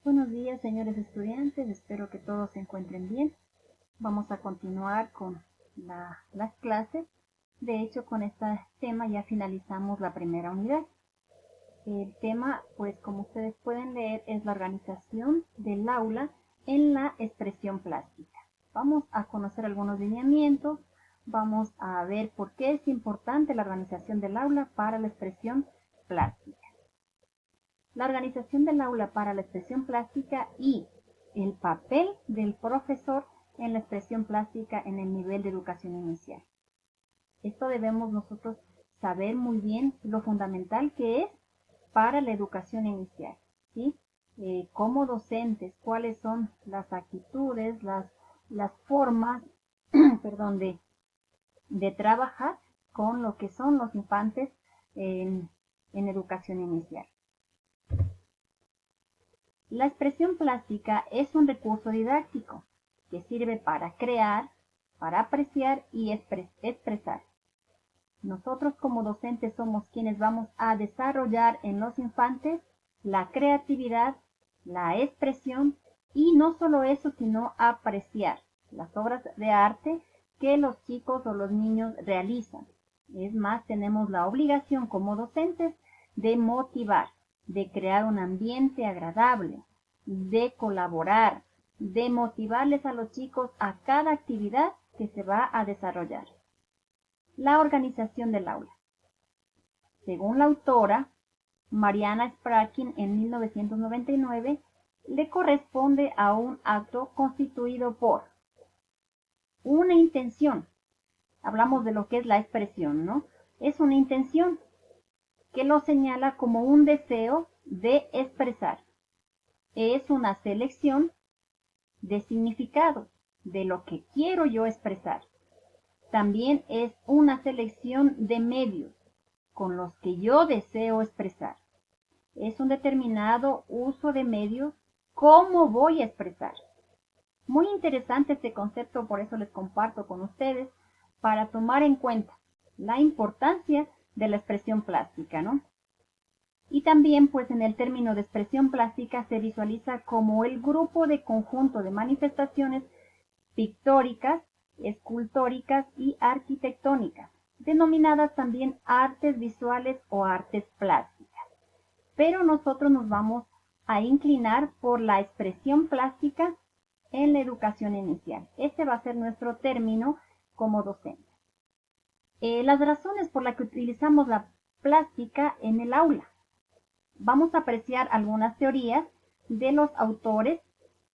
Buenos días, señores estudiantes, espero que todos se encuentren bien. Vamos a continuar con las clases. De hecho, con este tema ya finalizamos la primera unidad. El tema, pues como ustedes pueden leer, es la organización del aula en la expresión plástica. Vamos a conocer algunos lineamientos, vamos a ver por qué es importante la organización del aula para la expresión plástica. La organización del aula para la expresión plástica y el papel del profesor en la expresión plástica en el nivel de educación inicial. Esto debemos nosotros saber muy bien lo fundamental que es para la educación inicial, ¿sí? Como docentes, cuáles son las actitudes, las formas, perdón, de trabajar con lo que son los infantes en educación inicial. La expresión plástica es un recurso didáctico que sirve para crear, para apreciar y expresar. Nosotros como docentes somos quienes vamos a desarrollar en los infantes la creatividad, la expresión y no solo eso, sino apreciar las obras de arte que los chicos o los niños realizan. Es más, tenemos la obligación como docentes de motivar, de crear un ambiente agradable, de colaborar, de motivarles a los chicos a cada actividad que se va a desarrollar. La organización del aula. Según la autora, Mariana Sprakin, en 1999, le corresponde a un acto constituido por una intención. Hablamos de lo que es la expresión, ¿no? Es una intención que lo señala como un deseo de expresar. Es una selección de significado de lo que quiero yo expresar. También es una selección de medios con los que yo deseo expresar. Es un determinado uso de medios, ¿cómo voy a expresar? Muy interesante este concepto, por eso les comparto con ustedes, para tomar en cuenta la importancia de la expresión plástica, ¿no? Y también, pues en el término de expresión plástica se visualiza como el grupo de conjunto de manifestaciones pictóricas, escultóricas y arquitectónicas, denominadas también artes visuales o artes plásticas. Pero nosotros nos vamos a inclinar por la expresión plástica en la educación inicial. Este va a ser nuestro término como docente. Las razones por las que utilizamos la plástica en el aula. Vamos a apreciar algunas teorías de los autores.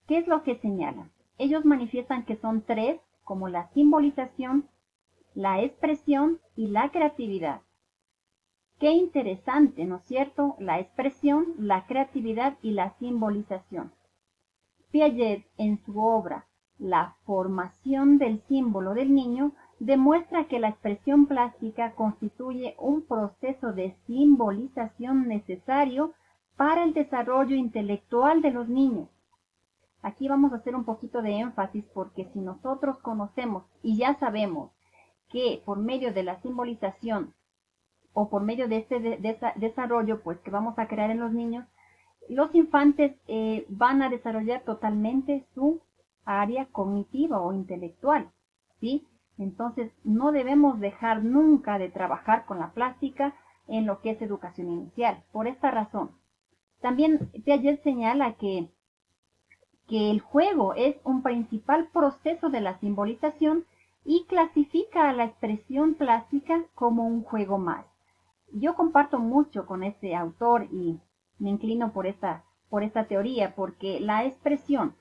¿Qué es lo que señalan? Ellos manifiestan que son tres, como la simbolización, la expresión y la creatividad. Qué interesante, ¿no es cierto? La expresión, la creatividad y la simbolización. Piaget, en su obra La formación del símbolo del niño, demuestra que la expresión plástica constituye un proceso de simbolización necesario para el desarrollo intelectual de los niños. Aquí vamos a hacer un poquito de énfasis porque si nosotros conocemos y ya sabemos que por medio de la simbolización o por medio de este desarrollo pues que vamos a crear en los niños, los infantes van a desarrollar totalmente su área cognitiva o intelectual, ¿sí? Entonces no debemos dejar nunca de trabajar con la plástica en lo que es educación inicial, por esta razón. También Piaget señala que el juego es un principal proceso de la simbolización y clasifica a la expresión plástica como un juego más. Yo comparto mucho con este autor y me inclino por esta teoría porque la expresión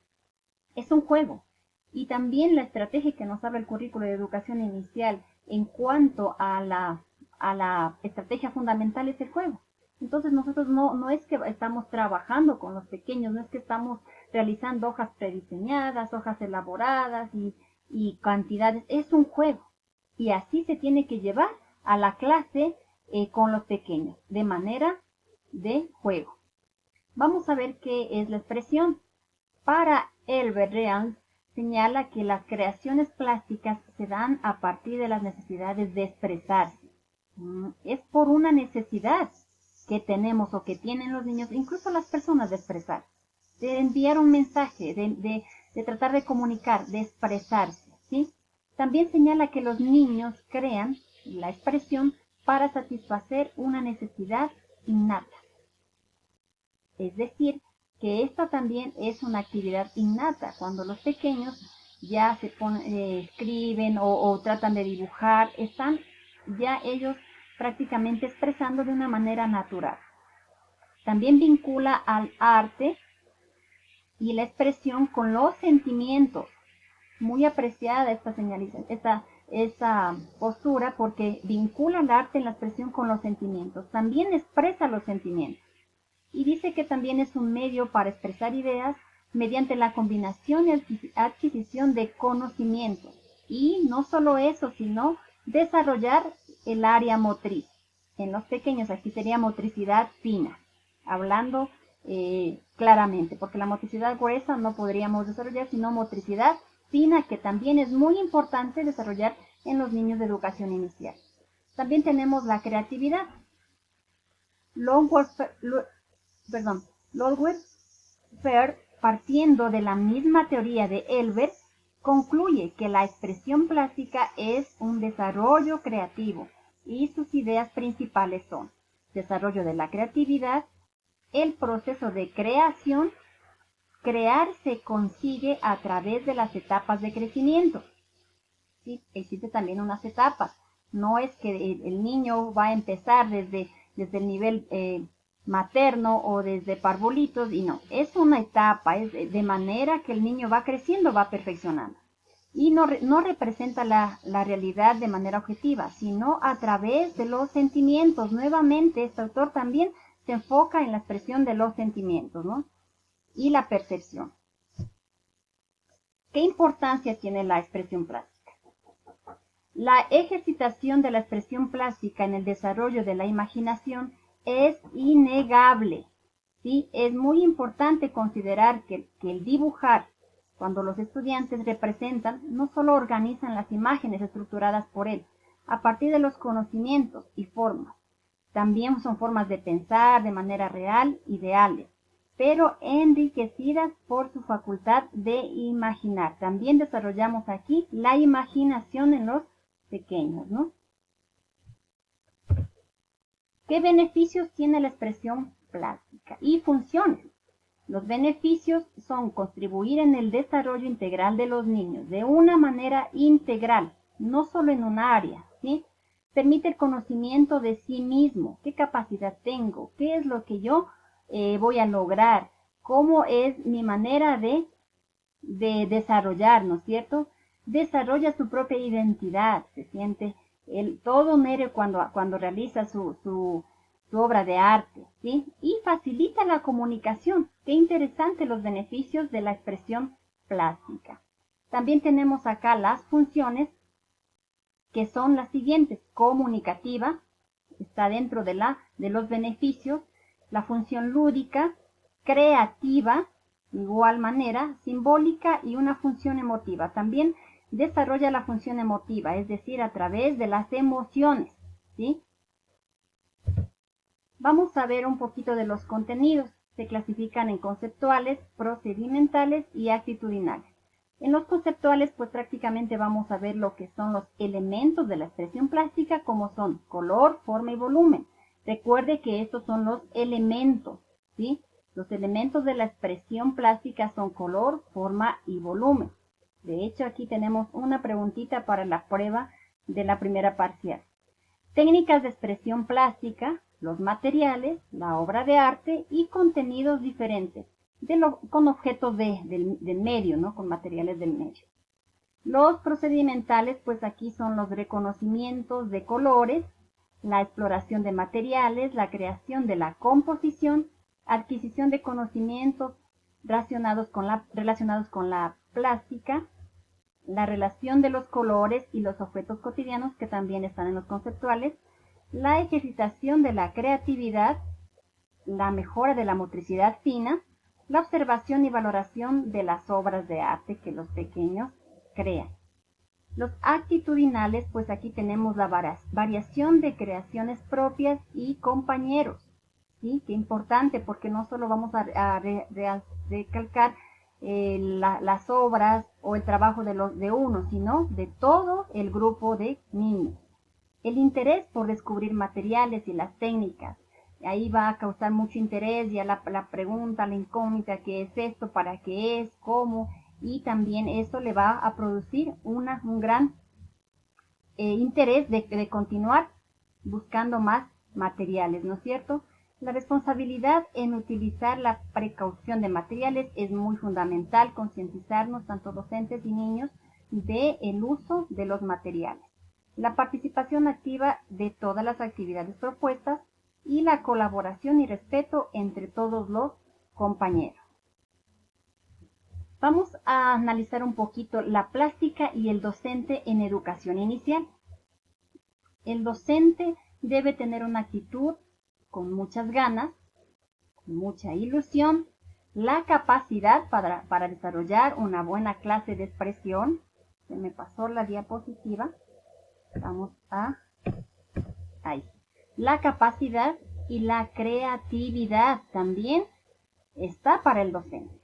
es un juego y también la estrategia que nos habla el currículo de educación inicial en cuanto a la estrategia fundamental es el juego. Entonces nosotros no es que estamos trabajando con los pequeños, no es que estamos realizando hojas prediseñadas, hojas elaboradas y cantidades, es un juego. Y así se tiene que llevar a la clase con los pequeños, de manera de juego. Vamos a ver qué es la expresión. Para Herbert Reans señala que las creaciones plásticas se dan a partir de las necesidades de expresarse. Es por una necesidad que tenemos o que tienen los niños, incluso las personas, de expresar. de enviar un mensaje, de tratar de comunicar, de expresarse, ¿sí? También señala que los niños crean la expresión para satisfacer una necesidad innata. Es decir, que esta también es una actividad innata. Cuando los pequeños ya se escriben o tratan de dibujar, están ya ellos prácticamente expresando de una manera natural. También vincula al arte y la expresión con los sentimientos. Muy apreciada esta postura porque vincula el arte en la expresión con los sentimientos. También expresa los sentimientos. Y dice que también es un medio para expresar ideas mediante la combinación y adquisición de conocimientos. Y no solo eso, sino desarrollar el área motriz. En los pequeños aquí sería motricidad fina, hablando claramente, porque la motricidad gruesa no podríamos desarrollar, sino motricidad fina, que también es muy importante desarrollar en los niños de educación inicial. También tenemos la creatividad. Longworth Fair, partiendo de la misma teoría de Elbert, concluye que la expresión plástica es un desarrollo creativo y sus ideas principales son desarrollo de la creatividad, el proceso de creación. Crear se consigue a través de las etapas de crecimiento. ¿Sí? Existen también unas etapas. No es que el niño va a empezar desde el nivel materno o desde parvulitos, y no. Es una etapa, es de manera que el niño va creciendo, va perfeccionando. Y no representa la realidad de manera objetiva, sino a través de los sentimientos. Nuevamente, este autor también se enfoca en la expresión de los sentimientos, ¿no? Y la percepción. ¿Qué importancia tiene la expresión plástica? La ejercitación de la expresión plástica en el desarrollo de la imaginación es innegable, ¿sí? Es muy importante considerar que el dibujar, cuando los estudiantes representan, no solo organizan las imágenes estructuradas por él, a partir de los conocimientos y formas. También son formas de pensar de manera real, ideales, pero enriquecidas por su facultad de imaginar. También desarrollamos aquí la imaginación en los pequeños, ¿no? ¿Qué beneficios tiene la expresión plástica? Y funciones. Los beneficios son contribuir en el desarrollo integral de los niños de una manera integral, no solo en un área, ¿sí? Permite el conocimiento de sí mismo, qué capacidad tengo, qué es lo que yo voy a lograr, cómo es mi manera de desarrollar, ¿no es cierto? Desarrolla su propia identidad, se siente todo un héroe cuando realiza su obra de arte, ¿sí? Y facilita la comunicación. Qué interesante los beneficios de la expresión plástica. También tenemos acá las funciones, que son las siguientes: comunicativa, está dentro de los beneficios, la función lúdica, creativa, igual manera, simbólica, y una función emotiva. También desarrolla la función emotiva, es decir, a través de las emociones, ¿sí? Vamos a ver un poquito de los contenidos. Se clasifican en conceptuales, procedimentales y actitudinales. En los conceptuales, pues prácticamente vamos a ver lo que son los elementos de la expresión plástica, como son color, forma y volumen. Recuerde que estos son los elementos, ¿sí? Los elementos de la expresión plástica son color, forma y volumen. De hecho, aquí tenemos una preguntita para la prueba de la primera parcial. Técnicas de expresión plástica, los materiales, la obra de arte y contenidos diferentes, con objetos del medio, ¿no? Con materiales del medio. Los procedimentales, pues aquí son los reconocimientos de colores, la exploración de materiales, la creación de la composición, adquisición de conocimientos relacionados con la plástica, la relación de los colores y los objetos cotidianos, que también están en los conceptuales, la ejercitación de la creatividad, la mejora de la motricidad fina, la observación y valoración de las obras de arte que los pequeños crean. Los actitudinales, pues aquí tenemos la variación de creaciones propias y compañeros, ¿sí? Qué importante, porque no solo vamos a recalcar las obras o el trabajo de uno, sino de todo el grupo de niños. El interés por descubrir materiales y las técnicas. Ahí va a causar mucho interés, ya la pregunta, la incógnita, ¿qué es esto? ¿Para qué es? ¿Cómo? Y también eso le va a producir un gran interés de continuar buscando más materiales, ¿no es cierto? La responsabilidad en utilizar la precaución de materiales es muy fundamental, concientizarnos, tanto docentes y niños, del uso de los materiales. La participación activa de todas las actividades propuestas y la colaboración y respeto entre todos los compañeros. Vamos a analizar un poquito la plástica y el docente en educación inicial. El docente debe tener una actitud con muchas ganas, con mucha ilusión, la capacidad para desarrollar una buena clase de expresión. Se me pasó la diapositiva. Vamos a... ahí. La capacidad y la creatividad también está para el docente.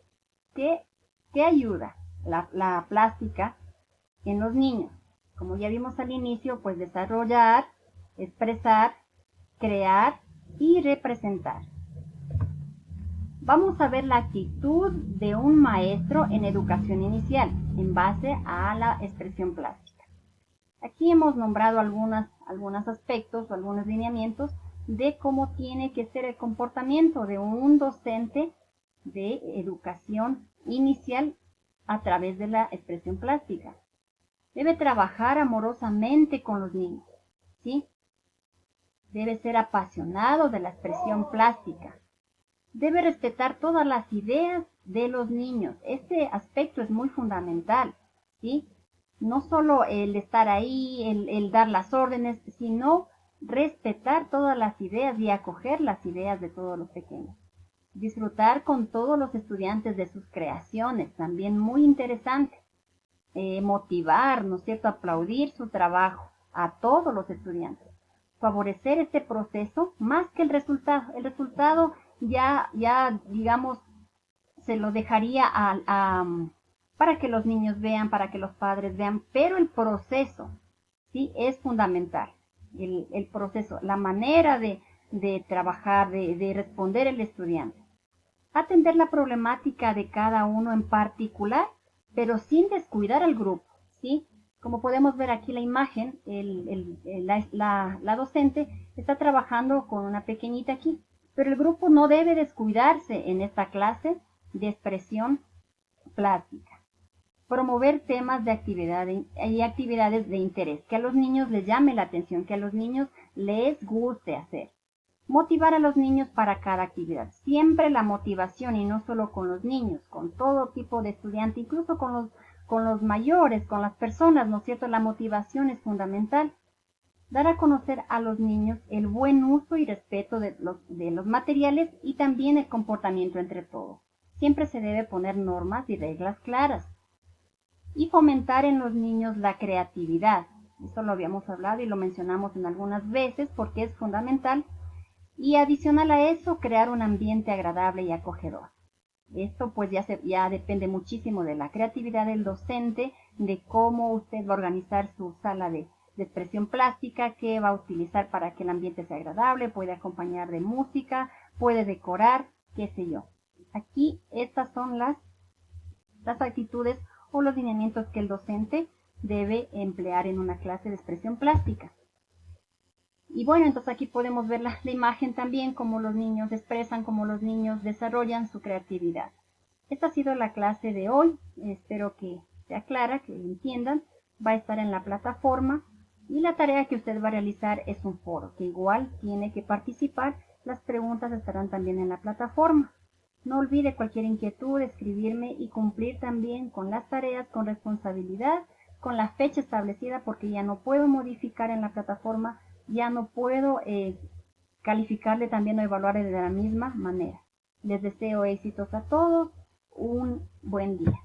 ¿Qué ayuda la plástica en los niños? Como ya vimos al inicio, pues desarrollar, expresar, crear y representar. Vamos a ver la actitud de un maestro en educación inicial en base a la expresión plástica. Aquí hemos nombrado algunos aspectos o algunos lineamientos de cómo tiene que ser el comportamiento de un docente de educación inicial a través de la expresión plástica. Debe trabajar amorosamente con los niños, ¿sí? Debe ser apasionado de la expresión plástica. Debe respetar todas las ideas de los niños. Este aspecto es muy fundamental, ¿sí? No solo el estar ahí, el dar las órdenes, sino respetar todas las ideas y acoger las ideas de todos los pequeños. Disfrutar con todos los estudiantes de sus creaciones, también muy interesante. Motivar, ¿no es cierto?, aplaudir su trabajo a todos los estudiantes. Favorecer este proceso más que el resultado. El resultado ya digamos, se lo dejaría para que los niños vean, para que los padres vean, pero el proceso, ¿sí?, es fundamental. El proceso, la manera de trabajar, de responder el estudiante. Atender la problemática de cada uno en particular, pero sin descuidar al grupo, ¿sí? Como podemos ver aquí la imagen, la docente está trabajando con una pequeñita aquí, pero el grupo no debe descuidarse en esta clase de expresión plástica. Promover temas de actividad y actividades de interés, que a los niños les llame la atención, que a los niños les guste hacer. Motivar a los niños para cada actividad. Siempre la motivación, y no solo con los niños, con todo tipo de estudiantes, incluso con los mayores, con las personas, ¿no es cierto? La motivación es fundamental. Dar a conocer a los niños el buen uso y respeto de los materiales y también el comportamiento entre todos. Siempre se debe poner normas y reglas claras. Y fomentar en los niños la creatividad. Esto lo habíamos hablado y lo mencionamos en algunas veces porque es fundamental. Y adicional a eso, crear un ambiente agradable y acogedor. Esto pues ya depende muchísimo de la creatividad del docente, de cómo usted va a organizar su sala de expresión plástica, qué va a utilizar para que el ambiente sea agradable, puede acompañar de música, puede decorar, qué sé yo. Aquí estas son las actitudes o los lineamientos que el docente debe emplear en una clase de expresión plástica. Y bueno, entonces aquí podemos ver la imagen también, cómo los niños expresan, cómo los niños desarrollan su creatividad. Esta ha sido la clase de hoy, espero que sea clara, que entiendan. Va a estar en la plataforma y la tarea que usted va a realizar es un foro, que igual tiene que participar. Las preguntas estarán también en la plataforma. No olvide cualquier inquietud, escribirme y cumplir también con las tareas con responsabilidad, con la fecha establecida, porque ya no puedo modificar en la plataforma, ya no puedo calificarle también o evaluarle de la misma manera. Les deseo éxitos a todos, un buen día.